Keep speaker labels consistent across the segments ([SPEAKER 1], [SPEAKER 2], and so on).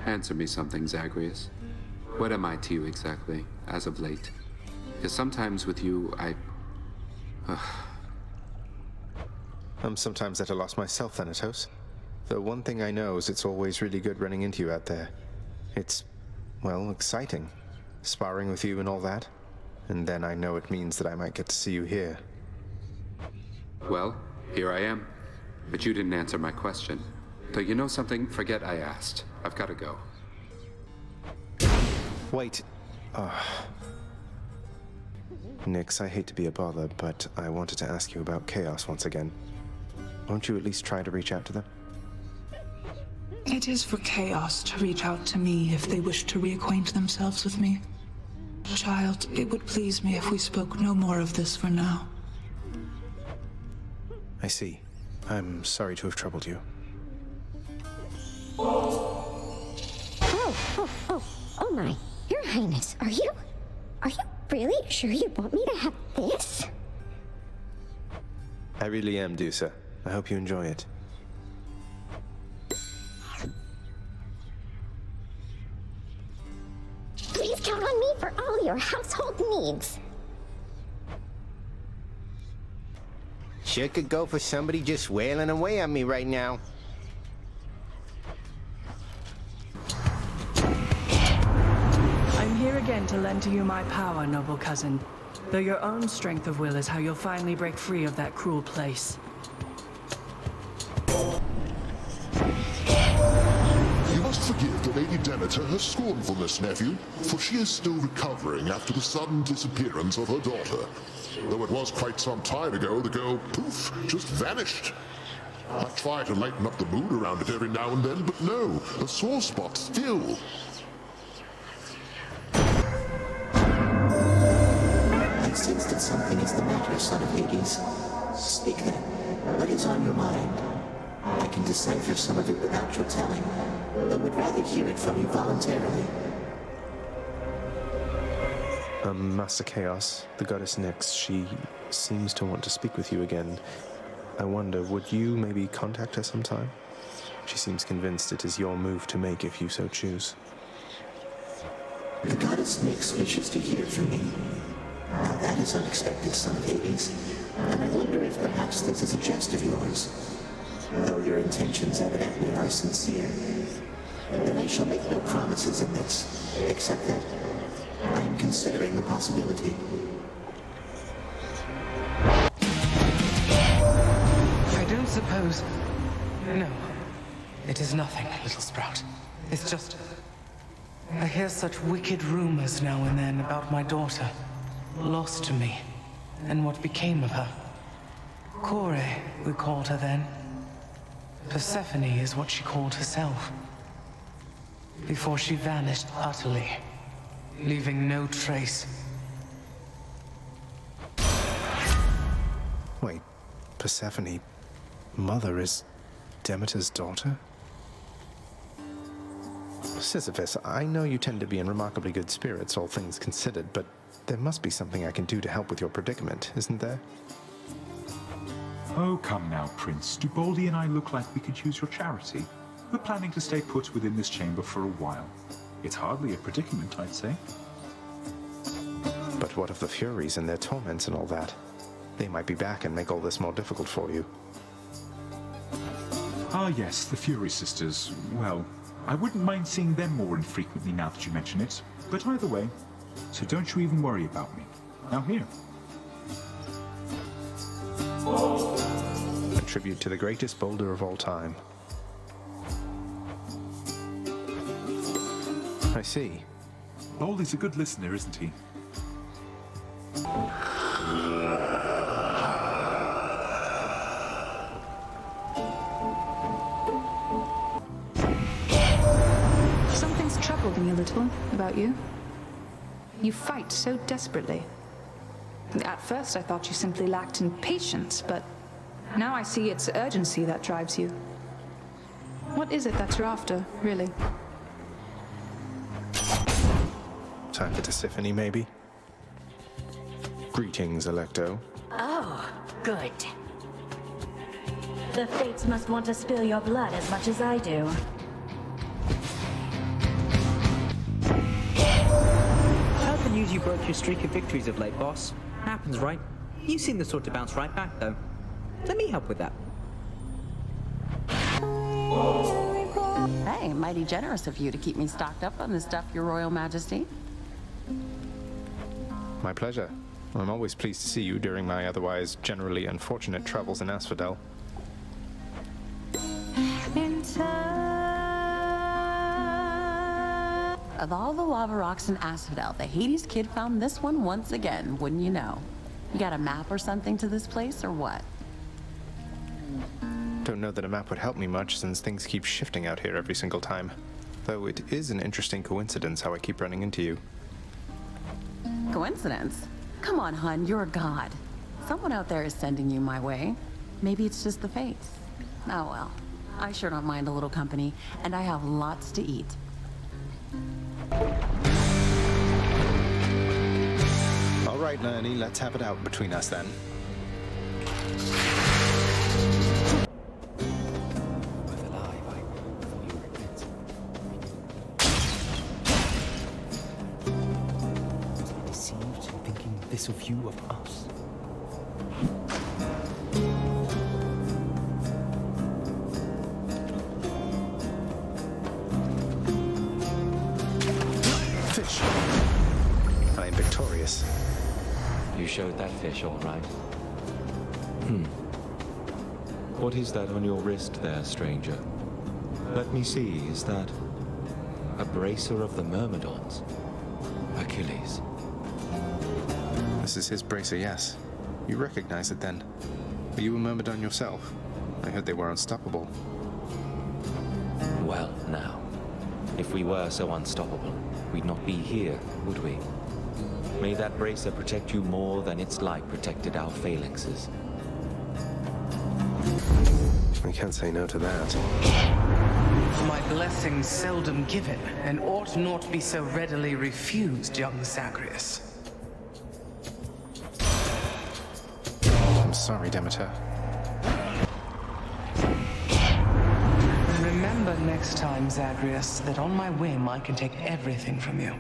[SPEAKER 1] Answer me something, Zagreus. What am I to you exactly, as of late? Because sometimes with you,
[SPEAKER 2] I'm sometimes at a loss myself, Thanatos. Though one thing I know is it's always really good running into you out there. It's, well, exciting. Sparring with you and all that. And then I know it means that I might get to see you here.
[SPEAKER 1] Well, here I am. But you didn't answer my question. Though you know something, forget I asked. I've got to go.
[SPEAKER 2] Wait. Nyx, I hate to be a bother, but I wanted to ask you about Chaos once again. Won't you at least try to reach out to them?
[SPEAKER 3] It is for Chaos to reach out to me if they wish to reacquaint themselves with me. Child, it would please me if we spoke no more of this for now.
[SPEAKER 2] I see. I'm sorry to have troubled you.
[SPEAKER 4] Oh my. Your Highness, are you really sure you want me to have this?
[SPEAKER 2] I really am, Dusa. I hope you enjoy it.
[SPEAKER 4] Please count on me for all your household needs.
[SPEAKER 5] Sure could go for somebody just wailing away on me right now.
[SPEAKER 6] I'm here again to lend to you my power, noble cousin. Though your own strength of will is how you'll finally break free of that cruel place.
[SPEAKER 7] You must forgive the Lady Demeter her scornfulness, nephew, for she is still recovering after the sudden disappearance of her daughter. Though it was quite some time ago, the girl, poof, just vanished. I try to lighten up the mood around it every now and then, but no, a sore spot still.
[SPEAKER 8] I sense that something is the matter, son of Hades. Speak then. What is on your mind? I can decipher some of it without your telling, but would rather hear it from you voluntarily.
[SPEAKER 2] Master Chaos, the goddess Nyx, she seems to want to speak with you again. I wonder, would you maybe contact her sometime? She seems convinced it is your move to make if you so choose.
[SPEAKER 8] The goddess Nyx wishes to hear from me. Now that is unexpected, son of Hades, and I wonder if perhaps this is a jest of yours. Though your intentions evidently are sincere, then I shall make no promises in this, except that I am considering the possibility.
[SPEAKER 6] I don't suppose... No. It is nothing, little sprout. It's just... I hear such wicked rumors now and then about my daughter. Lost to me. And what became of her. Kore, we called her then. Persephone is what she called herself. Before she vanished utterly, leaving no trace.
[SPEAKER 2] Wait, Persephone, Mother is Demeter's daughter? Sisyphus, I know you tend to be in remarkably good spirits, all things considered, but there must be something I can do to help with your predicament, isn't there?
[SPEAKER 9] Oh, come now, Prince. Do Baldy and I look like we could use your charity? We're planning to stay put within this chamber for a while. It's hardly a predicament, I'd say.
[SPEAKER 2] But what of the Furies and their torments and all that? They might be back and make all this more difficult for you.
[SPEAKER 9] Ah, yes, the Fury Sisters. Well, I wouldn't mind seeing them more infrequently now that you mention it. But either way, so don't you even worry about me. Now here.
[SPEAKER 2] A tribute to the greatest boulder of all time. I see.
[SPEAKER 9] Baldy's a good listener, isn't he?
[SPEAKER 3] Something's troubled me a little about you. You fight so desperately. At first I thought you simply lacked in patience, but now I see it's urgency that drives you. What is it that you're after, really?
[SPEAKER 2] Time for Tisiphone, maybe? Greetings, Electo.
[SPEAKER 10] Oh, good. The Fates must want to spill your blood as much as I do.
[SPEAKER 11] you broke your streak of victories of late, boss. Happens, right? You seem the sort to bounce right back, though. Let me help with that.
[SPEAKER 10] Hey, mighty generous of you to keep me stocked up on this stuff, Your Royal Majesty.
[SPEAKER 2] My pleasure. I'm always pleased to see you during my otherwise generally unfortunate travels in Asphodel.
[SPEAKER 10] Of all the lava rocks in Asphodel, the Hades kid found this one once again, wouldn't you know? You got a map or something to this place, or what?
[SPEAKER 2] Don't know that a map would help me much since things keep shifting out here every single time. Though it is an interesting coincidence how I keep running into you.
[SPEAKER 10] Coincidence? Come on, hun, you're a god. Someone out there is sending you my way. Maybe it's just the fates. Oh well, I sure don't mind a little company, and I have lots to eat.
[SPEAKER 2] All right, Nanny, let's have it out between us then.
[SPEAKER 12] This view of us.
[SPEAKER 2] Fish! I am victorious.
[SPEAKER 12] You showed that fish, all right. What is that on your wrist there, stranger? Let me see, is that a bracer of the Myrmidons? Achilles.
[SPEAKER 2] This is his bracer, yes. You recognize it then. Are you a Myrmidon yourself? I heard they were unstoppable.
[SPEAKER 12] Well, now, if we were so unstoppable, we'd not be here, would we? May that bracer protect you more than its light protected our phalanxes.
[SPEAKER 2] I can't say no to that.
[SPEAKER 6] My blessing seldom given, and ought not be so readily refused, young Zagreus.
[SPEAKER 2] I'm sorry, Demeter.
[SPEAKER 6] Remember next time, Zagreus, that on my whim I can take everything from you.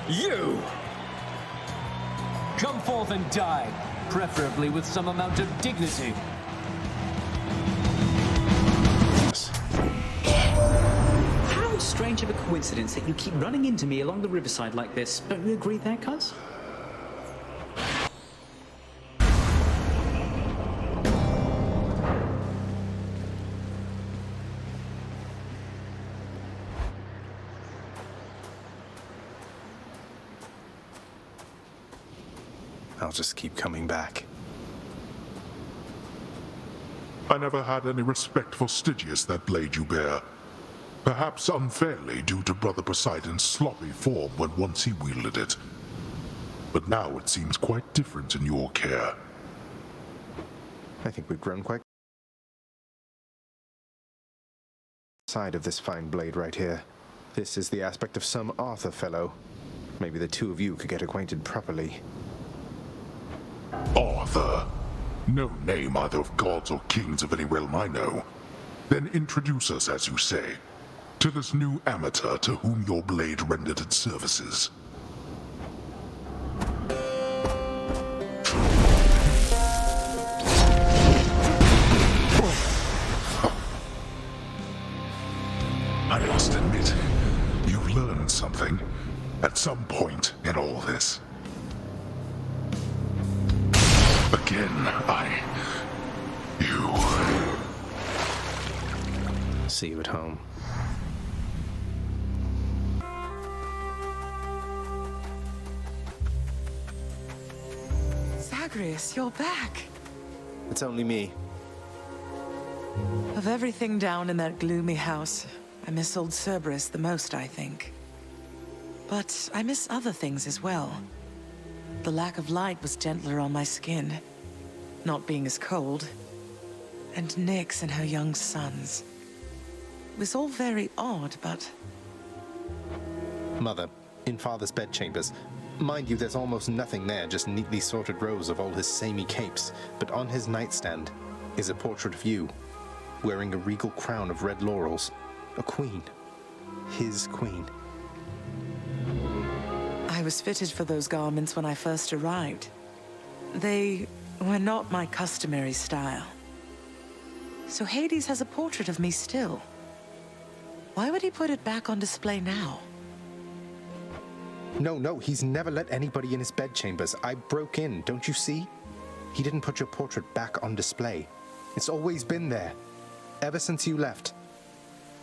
[SPEAKER 13] You! Come forth and die, preferably with some amount of dignity.
[SPEAKER 11] How strange of a coincidence that you keep running into me along the riverside like this. Don't you agree there, cuz?
[SPEAKER 2] I'll just keep coming back.
[SPEAKER 7] I never had any respect for Stygius, that blade you bear. Perhaps unfairly due to Brother Poseidon's sloppy form when once he wielded it. But now it seems quite different in your care.
[SPEAKER 2] I think we've grown quite side of this fine blade right here. This is the aspect of some Arthur fellow. Maybe the two of you could get acquainted properly.
[SPEAKER 7] Arthur? No name either of gods or kings of any realm I know. Then introduce us, as you say, to this new amateur to whom your blade rendered its services. I must admit, you've learned something at some point in all this. Again,
[SPEAKER 2] See you at home.
[SPEAKER 6] Zagreus, you're back.
[SPEAKER 2] It's only me.
[SPEAKER 6] Of everything down in that gloomy house, I miss old Cerberus the most, I think. But I miss other things as well. The lack of light was gentler on my skin, not being as cold. And Nyx and her young sons. It was all very odd, but...
[SPEAKER 2] Mother, in Father's bedchambers. Mind you, there's almost nothing there, just neatly sorted rows of all his samey capes. But on his nightstand is a portrait of you, wearing a regal crown of red laurels. A queen. His queen.
[SPEAKER 6] I was fitted for those garments when I first arrived. They were not my customary style. So Hades has a portrait of me still. Why would he put it back on display now?
[SPEAKER 2] No, he's never let anybody in his bedchambers. I broke in, don't you see? He didn't put your portrait back on display. It's always been there, ever since you left.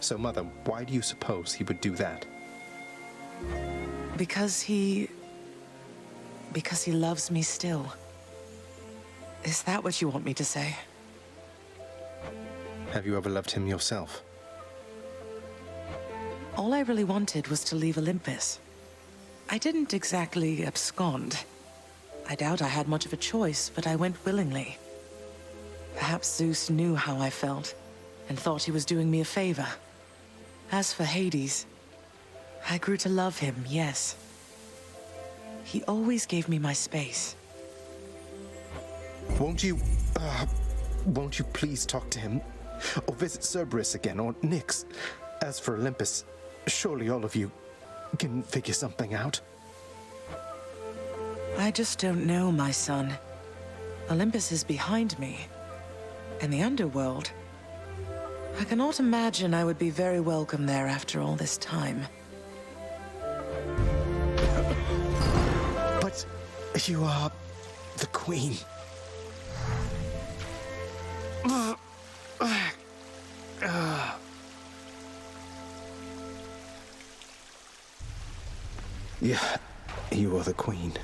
[SPEAKER 2] So, Mother, why do you suppose he would do that?
[SPEAKER 6] Because he loves me still. Is that what you want me to say?
[SPEAKER 2] Have you ever loved him yourself?
[SPEAKER 6] All I really wanted was to leave Olympus. I didn't exactly abscond. I doubt I had much of a choice, but I went willingly. Perhaps Zeus knew how I felt, and thought he was doing me a favor. As for Hades, I grew to love him, yes. He always gave me my space.
[SPEAKER 2] Won't you please talk to him? Or visit Cerberus again, or Nyx? As for Olympus, surely all of you can figure something out.
[SPEAKER 6] I just don't know, my son. Olympus is behind me. And the Underworld. I cannot imagine I would be very welcome there after all this time.
[SPEAKER 2] But you are the queen. Yeah, you are the queen.